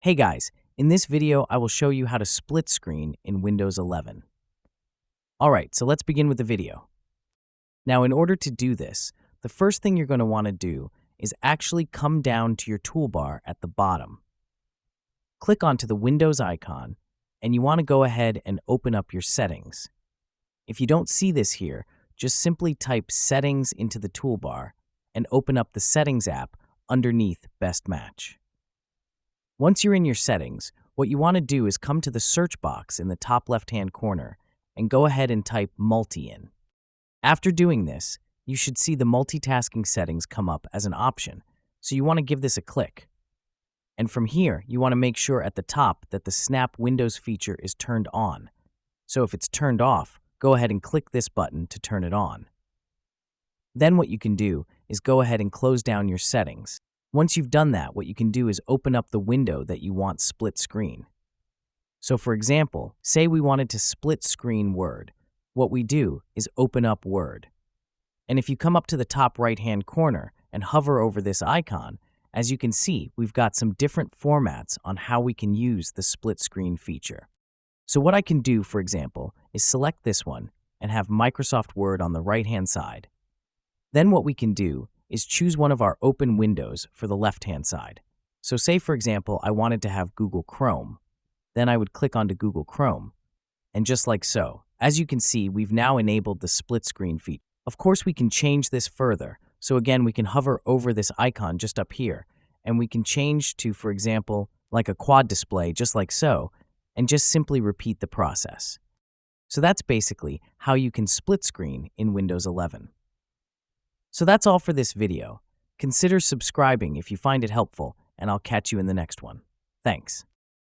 Hey guys, in this video I will show you how to split screen in Windows 11. Alright, so let's begin with the video. Now in order to do this, the first thing you're going to want to do is actually come down to your toolbar at the bottom. Click onto the Windows icon and you want to go ahead and open up your settings. If you don't see this here, just simply type Settings into the toolbar and open up the Settings app underneath Best Match. Once you're in your settings, what you want to do is come to the search box in the top left-hand corner and go ahead and type Multi in. After doing this, you should see the multitasking settings come up as an option, so you want to give this a click. And from here, you want to make sure at the top that the Snap Windows feature is turned on. So if it's turned off, go ahead and click this button to turn it on. Then what you can do is go ahead and close down your settings. Once you've done that, what you can do is open up the window that you want split screen. So for example, say we wanted to split screen Word. What we do is open up Word. And if you come up to the top right-hand corner and hover over this icon, as you can see, we've got some different formats on how we can use the split screen feature. So what I can do, for example, is select this one and have Microsoft Word on the right-hand side. Then what we can do is choose one of our open windows for the left-hand side. So say, for example, I wanted to have Google Chrome. Then I would click onto Google Chrome. And just like so, as you can see, we've now enabled the split screen feature. Of course, we can change this further. So again, we can hover over this icon just up here, and we can change to, for example, like a quad display, just like so, and just simply repeat the process. So that's basically how you can split screen in Windows 11. So that's all for this video. Consider subscribing if you find it helpful, and I'll catch you in the next one. Thanks.